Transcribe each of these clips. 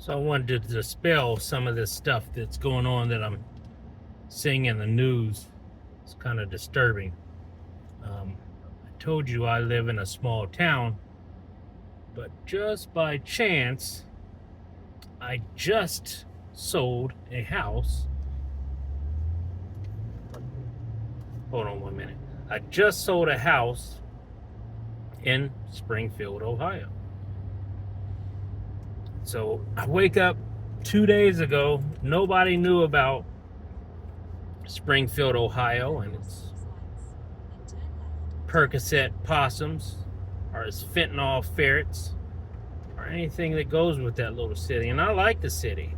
So I wanted to dispel some of this stuff that's going on that I'm seeing in the news. It's kind of disturbing. I told you I live in a small town, but just by chance, I just sold a house. Hold on 1 minute. I just sold a house in Springfield, Ohio. So I wake up 2 days ago. Nobody knew about Springfield, Ohio, and its Percocet possums, or its fentanyl ferrets, or anything that goes with that little city. And I like the city.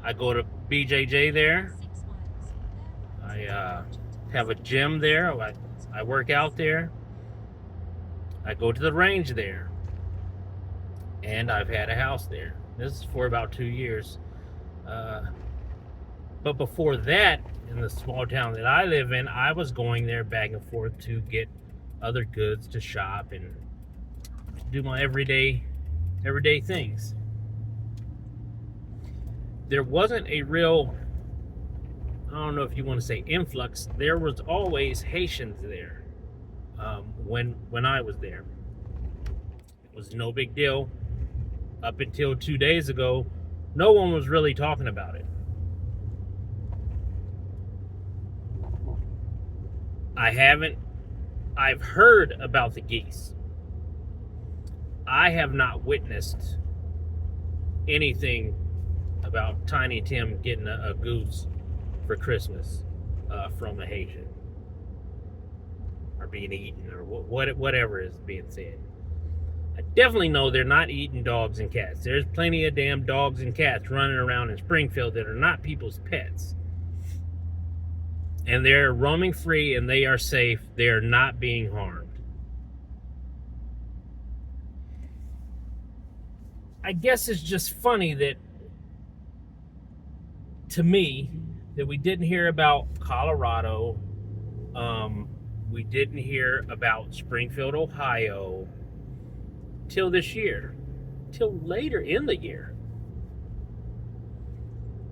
I go to BJJ there. I have a gym there. I work out there. I go to the range there. And I've had a house there. This is for about 2 years. But before that, in the small town that I live in, I was going there back and forth to get other goods, to shop, and to do my everyday things. There wasn't a real, I don't know if you want to say influx. There was always Haitians there when I was there. It was no big deal. Up until 2 days ago, no one was really talking about it. I've heard about the geese. I have not witnessed anything about Tiny Tim getting a goose for Christmas from a Haitian, or being eaten, or whatever is being said. I definitely know they're not eating dogs and cats. There's plenty of damn dogs and cats running around in Springfield that are not people's pets. And they're roaming free, and they are safe. They are not being harmed. I guess it's just funny that, to me, that we didn't hear about Colorado. We didn't hear about Springfield, Ohio, till this year, till later in the year.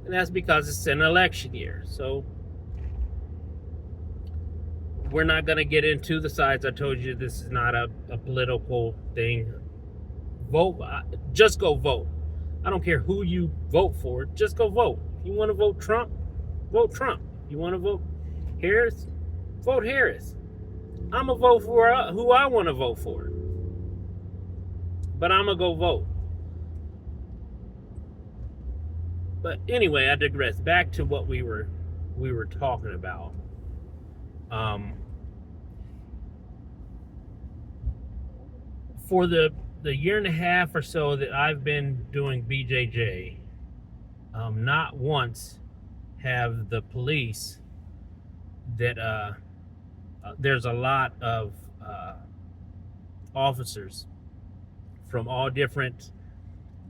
And that's because it's an election year. So we're not going to get into the sides. I told you this is not a political thing. Vote. Just go vote. I don't care who you vote for. Just go vote. If you want to vote Trump, vote Trump. If you want to vote Harris, vote Harris. I'm going to vote for who I want to vote for. But I'm going to go vote. But anyway, I digress. Back to what we were talking about. For the year and a half or so that I've been doing BJJ, not once have the police that there's a lot of officers from all different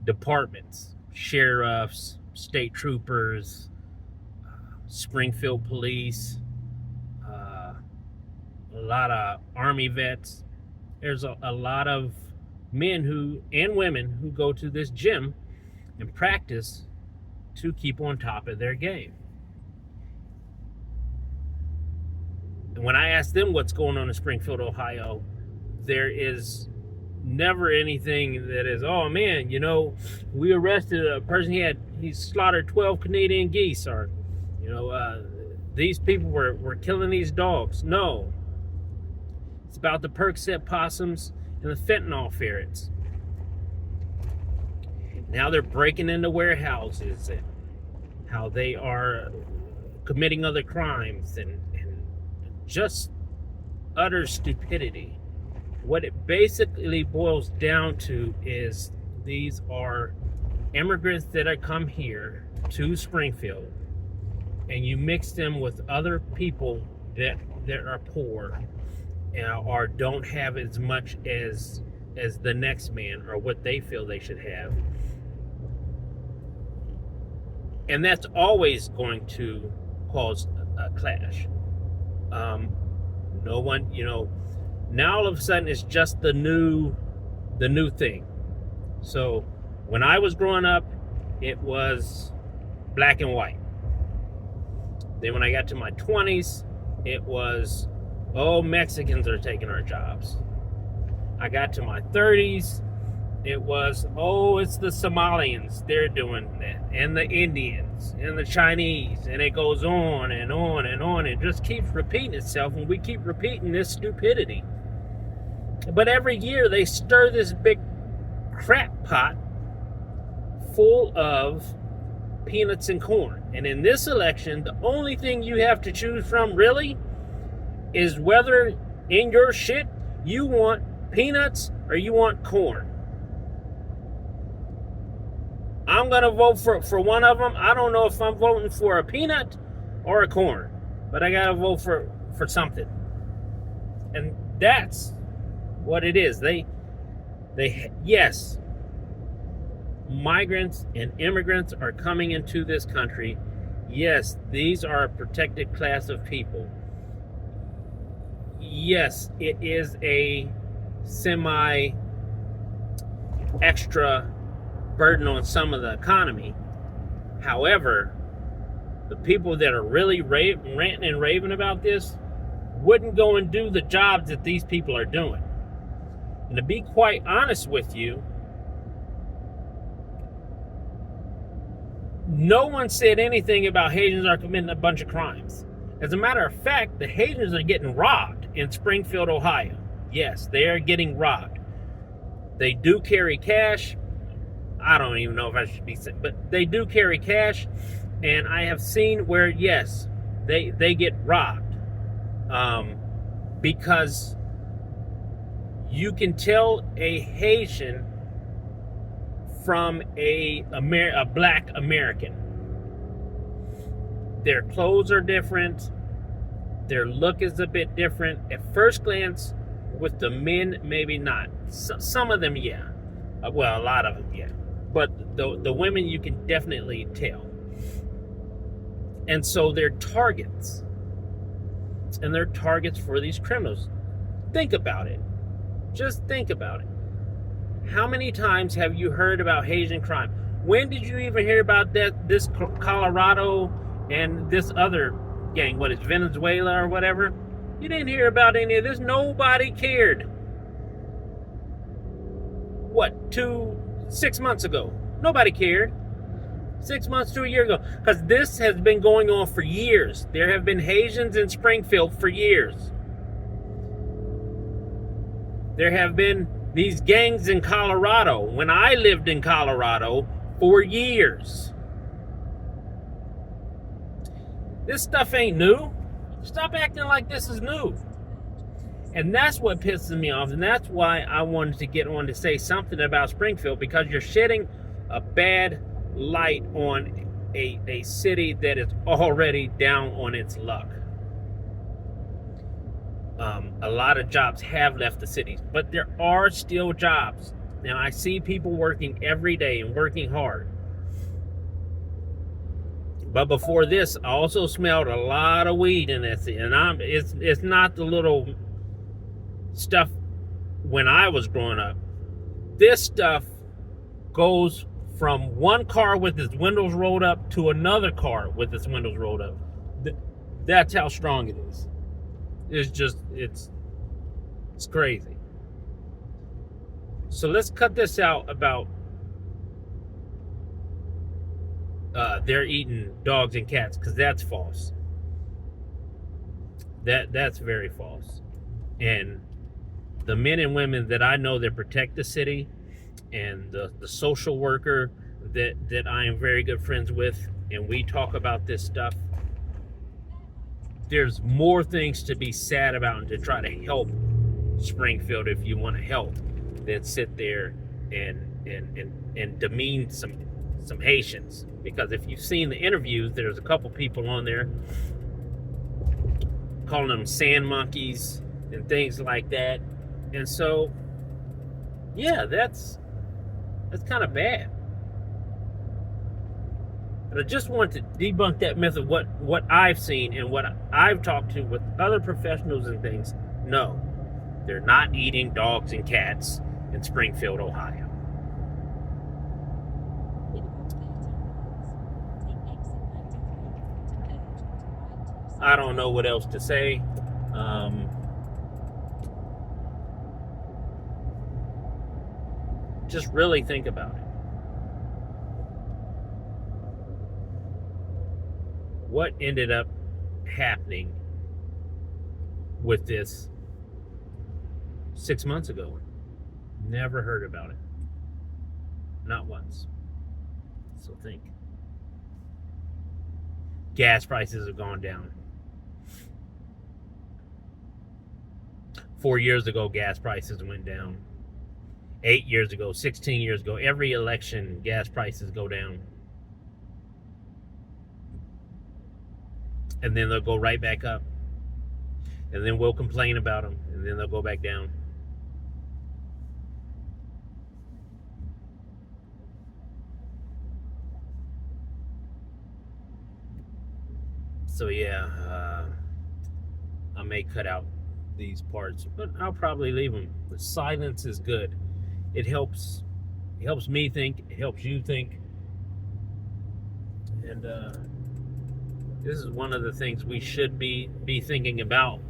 departments, sheriffs, state troopers, Springfield police, a lot of Army vets. There's a lot of men and women who go to this gym and practice to keep on top of their game. And when I ask them what's going on in Springfield, Ohio, there is never anything that is, oh man, we arrested a person, he slaughtered 12 Canadian geese, or these people were killing these dogs. No. It's about the Percocet possums and the fentanyl ferrets. Now they're breaking into warehouses, and how they are committing other crimes, and just utter stupidity. What it basically boils down to is these are immigrants that have come here to Springfield, and you mix them with other people that are poor, or don't have as much as the next man, or what they feel they should have. And that's always going to cause a clash. No one, now all of a sudden it's just the new thing. So when I was growing up, it was black and white. Then when I got to my 20s, it was, oh, Mexicans are taking our jobs. I got to my 30s, it was, oh, it's the Somalians, they're doing that, and the Indians, and the Chinese, and it goes on and on and on. It just keeps repeating itself, and we keep repeating this stupidity. But every year they stir this big crap pot full of peanuts and corn. And in this election, the only thing you have to choose from really is whether in your shit you want peanuts or you want corn. I'm going to vote for one of them. I don't know if I'm voting for a peanut or a corn, but I got to vote for something. And that's what it is. They yes, migrants and immigrants are coming into this country. Yes, these are a protected class of people. Yes, it is a semi-extra burden on some of the economy. However, the people that are really ranting and raving about this wouldn't go and do the jobs that these people are doing. And to be quite honest with you, no one said anything about Haitians are committing a bunch of crimes. As a matter of fact, the Haitians are getting robbed in Springfield, Ohio. Yes, they are getting robbed. They do carry cash. I don't even know if I should be saying, but they do carry cash. And I have seen where, yes, they get robbed. Because you can tell a Haitian from a black American. Their clothes are different. Their look is a bit different. At first glance, with the men, maybe not. Some of them, yeah. Well, a lot of them, yeah. But the women, you can definitely tell. And so they're targets. And they're targets for these criminals. Think about it. Just think about it. How many times have you heard about Haitian crime? When did you even hear about this Colorado and this other gang? What is Venezuela or whatever? You didn't hear about any of this. Nobody cared. What, 6 months ago? Nobody cared. 6 months to a year ago. Because this has been going on for years. There have been Haitians in Springfield for years. There have been these gangs in Colorado, when I lived in Colorado, for years. This stuff ain't new. Stop acting like this is new. And that's what pisses me off, and that's why I wanted to get on to say something about Springfield, because you're shedding a bad light on a city that is already down on its luck. A lot of jobs have left the cities, but there are still jobs. And I see people working every day and working hard. But before this, I also smelled a lot of weed in that city. And it's not the little stuff when I was growing up. This stuff goes from one car with its windows rolled up to another car with its windows rolled up. That's how strong it is. It's crazy. So let's cut this out about they're eating dogs and cats, because that's false. That's very false. And the men and women that I know that protect the city, and the social worker that I am very good friends with, and we talk about this stuff, there's more things to be sad about and to try to help Springfield if you want to help than sit there and demean some Haitians. Because if you've seen the interviews, there's a couple people on there calling them sand monkeys and things like that. And so, yeah, that's kind of bad. But I just want to debunk that myth of what I've seen and what I've talked to with other professionals and things. No, they're not eating dogs and cats in Springfield, Ohio. I don't know what else to say. Um, just really think about it. What ended up happening with this 6 months ago? Never heard about it. Not once. So think. Gas prices have gone down. 4 years ago, gas prices went down. 8 years ago, 16 years ago, every election, gas prices go down. And then they'll go right back up. And then we'll complain about them. And then they'll go back down. So yeah, I may cut out these parts, but I'll probably leave them. The silence is good. It helps. It helps me think. It helps you think. And this is one of the things we should be thinking about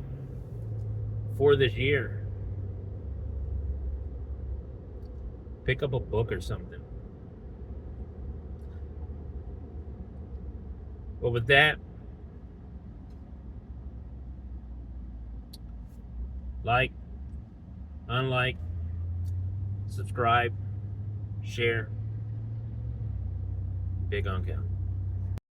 for this year. Pick up a book or something. But with that, like, unlike, subscribe, share. Big on count.